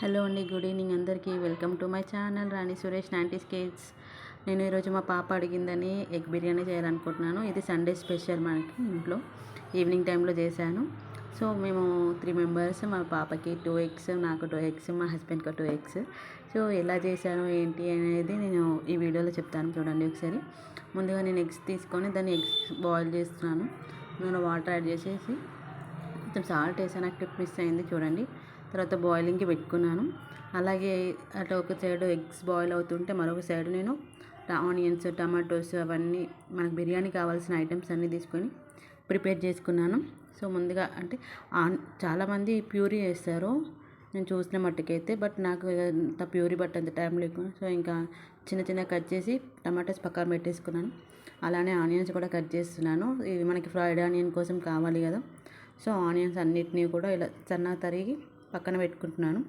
Hello అండి, good evening అందరికీ. Welcome to my channel Rani Suresh 90s kids. నేను ఈరోజు మా పాప అడిగిందని ఎగ్ బిర్యానీ చేయాలనుకుంటున్నాను. ఇది సండే స్పెషల్ మనకి ఇంట్లో ఈవినింగ్ టైంలో చేశాను. సో మేము 3 మెంబర్స్, మా పాపకి 2 ఎగ్స్, నాకు 2 ఎగ్స్, మా హస్బెండ్కి 2 ఎగ్స్. సో ఎలా చేశాను ఏంటి అనేది నేను ఈ వీడియోలో చెప్తాను, చూడండి ఒకసారి. ముందుగా నేను ఎగ్స్ తీసుకొని దాన్ని ఎగ్స్ బాయిల్ చేస్తున్నాను. అందులో వాటర్ యాడ్ చేసేసి కొంచెం సాల్ట్ వేసాను, నాకు టిప్ మిస్ అయింది చూడండి. తర్వాత బాయిలింగ్కి పెట్టుకున్నాను. అలాగే అట్లా ఒక సైడ్ ఎగ్స్ బాయిల్ అవుతుంటే మరొక సైడ్ నేను ఆనియన్స్, టమాటోస్ అవన్నీ మనకు బిర్యానీ కావాల్సిన ఐటమ్స్ అన్నీ తీసుకొని ప్రిపేర్ చేసుకున్నాను. సో ముందుగా అంటే చాలామంది ప్యూరీ వేస్తారు నేను చూసిన మట్టుకైతే, బట్ నాకు అంత ప్యూరీ బట్ అంత టైం లేకుండా, సో ఇంకా చిన్న చిన్న కట్ చేసి టమాటోస్ పక్కన పెట్టేసుకున్నాను. అలానే ఆనియన్స్ కూడా కట్ చేస్తున్నాను. ఇది మనకి ఫ్రైడ్ ఆనియన్ కోసం కావాలి కదా. సో ఆనియన్స్ అన్నిటినీ కూడా ఇలా సన్నగా తరిగి పక్కన పెట్టుకుంటున్నాను.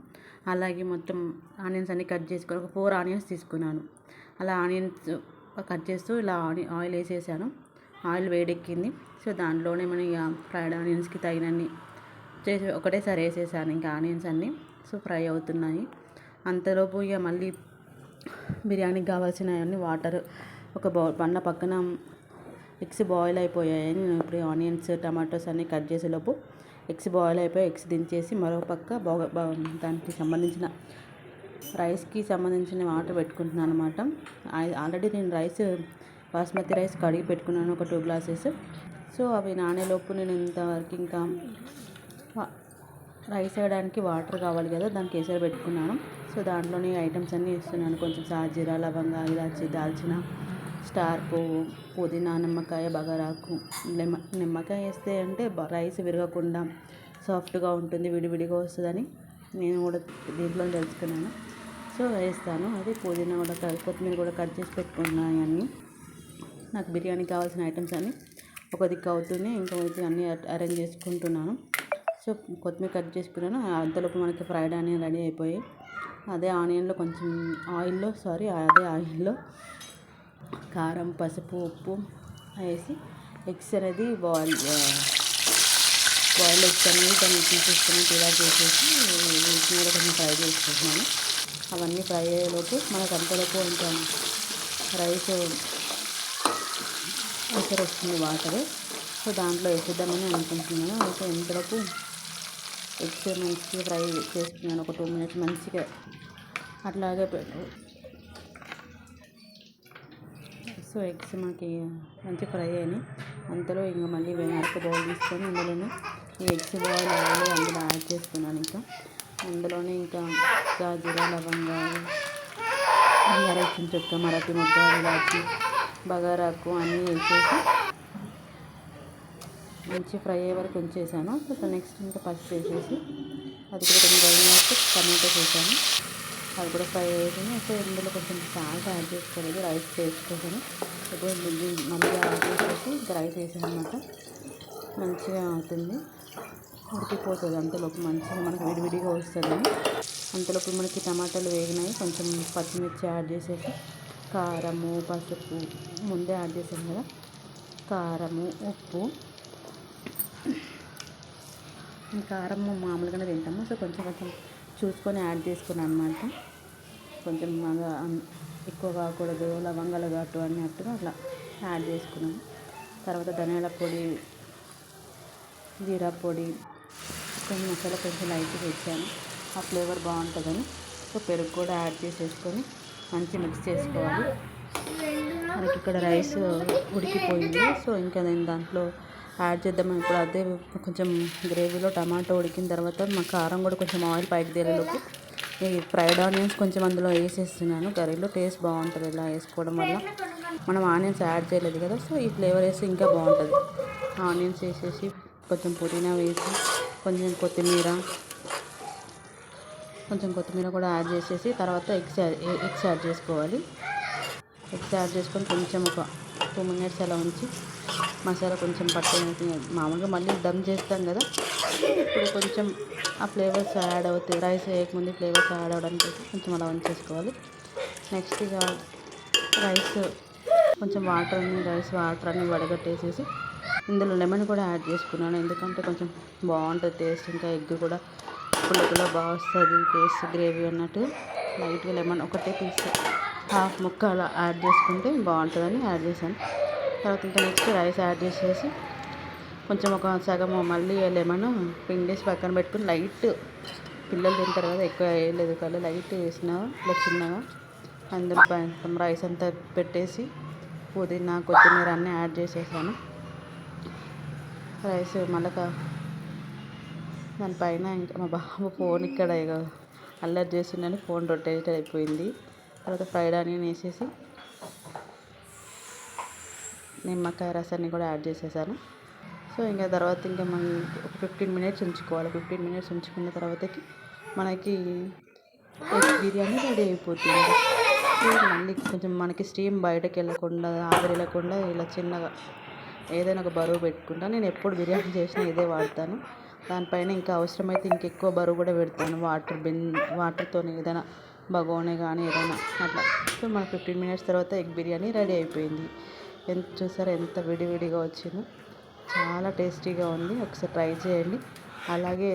అలాగే మొత్తం ఆనియన్స్ అన్నీ కట్ చేసుకొని ఒక 4 ఆనియన్స్ తీసుకున్నాను. అలా ఆనియన్స్ కట్ చేస్తూ ఇలా ఆయిల్ వేసేసాను. ఆయిల్ వేడెక్కింది. సో దాంట్లోనే మనం ఇక ఫ్రైడ్ ఆనియన్స్కి తగినన్ని చేసి ఒకటేసారి వేసేసాను ఇంకా ఆనియన్స్ అన్నీ. సో ఫ్రై అవుతున్నాయి. అంతలోపు ఇక మళ్ళీ బిర్యానీకి కావాల్సినవన్నీ వాటర్ ఒక బండ పక్కన ఎగ్స్ బాయిల్ అయిపోయాయి. నేను ఇప్పుడు ఆనియన్స్, టమాటోస్ అన్నీ కట్ చేసేలోపు ఎగ్స్ బాయిల్ అయిపోయి ఎగ్స్ దించేసి మరొక పక్క దానికి సంబంధించిన రైస్కి సంబంధించిన వాటర్ పెట్టుకుంటున్నాను అనమాట. ఆల్రెడీ నేను బాస్మతి రైస్ కడిగి పెట్టుకున్నాను, ఒక 2 గ్లాసెస్. సో అవి నానేలోపు నేను ఇంతవరకు ఇంకా రైస్ వేయడానికి వాటర్ కావాలి కదా, దానికి ఎసరు పెట్టుకున్నాను. సో దాంట్లోనే ఐటమ్స్ అన్నీ వేస్తున్నాను. కొంచెం సాజీరా, లవంగా, ఇలాచి, దాల్చిన, స్టార్ పువ్వు, పుదీనా, నిమ్మకాయ, బగారాకు. నిమ్మకాయ వేస్తే అంటే రైస్ విరగకుండా సాఫ్ట్గా ఉంటుంది, విడివిడిగా వస్తుందని నేను కూడా దీంట్లో తెలుసుకున్నాను. సో వేస్తాను. అది పుదీనా కూడా కొత్తిమీర కూడా కట్ చేసి పెట్టుకున్నాను. అన్నీ నాకు బిర్యానీకి కావాల్సిన ఐటమ్స్ అన్నీ ఒక దిక్కు అవుతుంది, ఇంకో దిక్కు అన్నీ అరేంజ్ చేసుకుంటున్నాను. సో కొత్తిమీర కట్ చేసుకున్నాను. అంతలోపు మనకి ఫ్రైడ్ ఆనియన్ రెడీ అయిపోయి అదే ఆయిల్లో కారం, పసుపు, ఉప్పు వేసి ఎగ్స్ అనేది బాయిల్ ఎగ్స్ అనేది దాన్ని తీసేసుకుని ఇలా చేసేసి వీటిని కూడా కొంచెం ఫ్రై చేసుకుంటున్నాను. అవన్నీ ఫ్రై అయ్యేలోపు మనకు అంతలోపు ఇంకా రైస్ ఎసరు వస్తుంది వాటర్. సో దాంట్లో వేసేద్దామని అనుకుంటున్నాను. అయితే ఇంతలోపు ఎగ్స్ మంచిగా ఫ్రై చేసుకున్నాను. ఒక 2 మినిట్స్ మంచిగా అట్లాగే సో ఎగ్స్ మనకి మంచిగా ఫ్రై అయినాయి. అంతలో ఇంకా మళ్ళీ వెనక్కి బౌల్ తీసుకొని అందులోనే ఈ ఎగ్స్ బాయిల్ అవ్వాలి, అందులో యాడ్ చేసుకున్నాను. అందులోనే ఇంకా జీరా, లవంగా, దాల్చిన చెక్క, మరాఠీ మొగ్గ, ఇలాచి, బగారాకు అన్నీ వేసేసి మంచి ఫ్రై అయ్యే వరకు ఉంచేసాను. సో నెక్స్ట్ ఇంకా పసుపు వేసేసి అది కూడా కొంచెం వేసినట్టు టమాటోస్ వేసాను. అది కూడా ఫ్రై అయ్యేసింది. సో ఇందులో కొంచెం సాల్ట్ యాడ్ చేసుకోలేదు, రైస్ వేసుకుంటాను. ఇప్పుడు మళ్ళీ యాడ్ చేసేసి ఇంకా రైస్ వేసాను అనమాట. మంచిగా అవుతుంది, ఉడికిపోతుంది. అంతలోపు మంచిగా మనకు విడివిడిగా వస్తుంది. అంతలోపు మనకి టమాటాలు వేగినాయి. కొంచెం పచ్చిమిర్చి యాడ్ చేసేసి కారము, పసుపు ముందే యాడ్ చేసాను కదా, కారము, ఉప్పు. కారం మామూలుగానే తింటాము, సో కొంచెం చూసుకొని యాడ్ చేసుకున్నాను అనమాట. కొంచెం ఎక్కువ కాకూడదు, లవంగాలు ఘాటు అన్నట్టుగా అట్లా యాడ్ చేసుకున్నాను. తర్వాత ధనియాల పొడి, జీరా పొడి, కొన్ని మసాలా కొంచెం లైట్గా ఇచ్చాను, ఆ ఫ్లేవర్ బాగుంటుందని. సో పెరుగు కూడా యాడ్ చేసేసుకొని మంచిగా మిక్స్ చేసుకోవాలి. మనకి ఇక్కడ రైస్ ఉడికిపోయింది. సో ఇంకా నేను దాంట్లో యాడ్ చేద్దామని ఇప్పుడు అదే కొంచెం గ్రేవీలో టమాటో ఉడికిన తర్వాత మా కారం కూడా కొంచెం ఆయిల్ పైకి తేలేలోపు ఈ ఫ్రైడ్ ఆనియన్స్ కొంచెం అందులో వేసేస్తున్నాను. కర్రీలో టేస్ట్ బాగుంటుంది ఇలా వేసుకోవడం వల్ల. మనం ఆనియన్స్ యాడ్ చేయలేదు కదా, సో ఈ ఫ్లేవర్ వేస్తే ఇంకా బాగుంటుంది. ఆనియన్స్ వేసేసి కొంచెం పుదీనా వేసి కొంచెం కొత్తిమీర కూడా యాడ్ చేసేసి తర్వాత ఎగ్స్ యాడ్ చేసుకోవాలి. ఎగ్స్ యాడ్ చేసుకొని కొంచెం ఒక 2 మినిట్స్ అలా ఉంచి మసాలా కొంచెం పట్టేసి మామూలుగా మళ్ళీ దమ్ చేస్తాం కదా, ఇప్పుడు కొంచెం ఆ ఫ్లేవర్స్ యాడ్ అవుతాయి. రైస్ వేయకముందు ఫ్లేవర్స్ యాడ్ అవ్వడానికి కొంచెం అలా ఉంచేసుకోవాలి. నెక్స్ట్ ఇక కొంచెం రైస్ వాటర్ అన్ని వడగట్టేసేసి ఇందులో లెమన్ కూడా యాడ్ చేసుకున్నాను. ఎందుకంటే కొంచెం బాగుంటుంది టేస్ట్, ఇంకా ఎగ్ కూడా పుల్ల పుల్ల బాగా వస్తుంది టేస్ట్ గ్రేవీ అన్నట్టు. లైట్గా లెమన్ ఒకటే పీస్ హాఫ్ ముక్క అలా యాడ్ చేసుకుంటే బాగుంటుందని యాడ్ చేశాను. తర్వాత ఇంకా నెక్స్ట్ రైస్ యాడ్ చేసేసి కొంచెం ఒక సగము మళ్ళీ లెమన్ పిండేసి పక్కన పెట్టుకుని లైట్ పిల్లలు తింటారు కదా, ఎక్కువ వేయలేదు కానీ లైట్ వేసిన ఇట్లా చిన్నగా అందులో రైస్ అంతా పెట్టేసి పుదీనా కొత్తిమీర అన్నీ యాడ్ చేసేసాను. రైస్ మళ్ళీ దానిపైన ఇంకా మా బాబు ఫోన్ ఇక్కడ అల్లరి చేసిందని ఫోన్ రొటేట్ అయిపోయింది. తర్వాత ఫ్రైడ్ ఆనియన్ వేసేసి నిమ్మకాయ రసాన్ని కూడా యాడ్ చేసేసాను. సో ఇంకా తర్వాత ఇంకా మనం ఒక 15 మినిట్స్ ఉంచుకోవాలి. 15 మినిట్స్ ఉంచుకున్న తర్వాతకి మనకి ఎగ్ బిర్యానీ రెడీ అయిపోతుంది. మళ్ళీ కొంచెం మనకి స్టీమ్ బయటకు వెళ్ళకుండా ఆవిరి వెళ్ళకుండా ఇలా చిన్నగా ఏదైనా ఒక బరువు పెట్టుకుంటా. నేను ఎప్పుడు బిర్యానీ చేసినా ఇదే వాడతాను. దానిపైన ఇంకా అవసరమైతే ఇంకెక్కువ బరువు కూడా పెడతాను. వాటర్తో ఏదైనా బగోనే కానీ ఏదైనా అట్లా. సో మన 15 మినిట్స్ తర్వాత ఎగ్ బిర్యానీ రెడీ అయిపోయింది. చూసారా ఎంత విడివిడిగా వచ్చిందో, చాలా టేస్టీగా ఉంది. ఒకసారి ట్రై చేయండి. అలాగే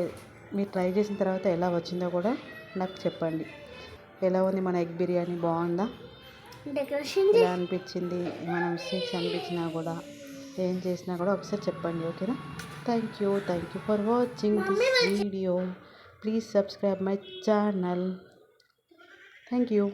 మీరు ట్రై చేసిన తర్వాత ఎలా వచ్చిందో కూడా నాకు చెప్పండి. ఎలా ఉంది మన ఎగ్ బిర్యానీ, బాగుందా? ఎలా అనిపించింది? ఏమైనా మిస్టేక్స్ అనిపించినా కూడా ఏం చేసినా కూడా ఒకసారి చెప్పండి, ఓకేనా? Thank you for watching this video. Please subscribe my channel. Thank you.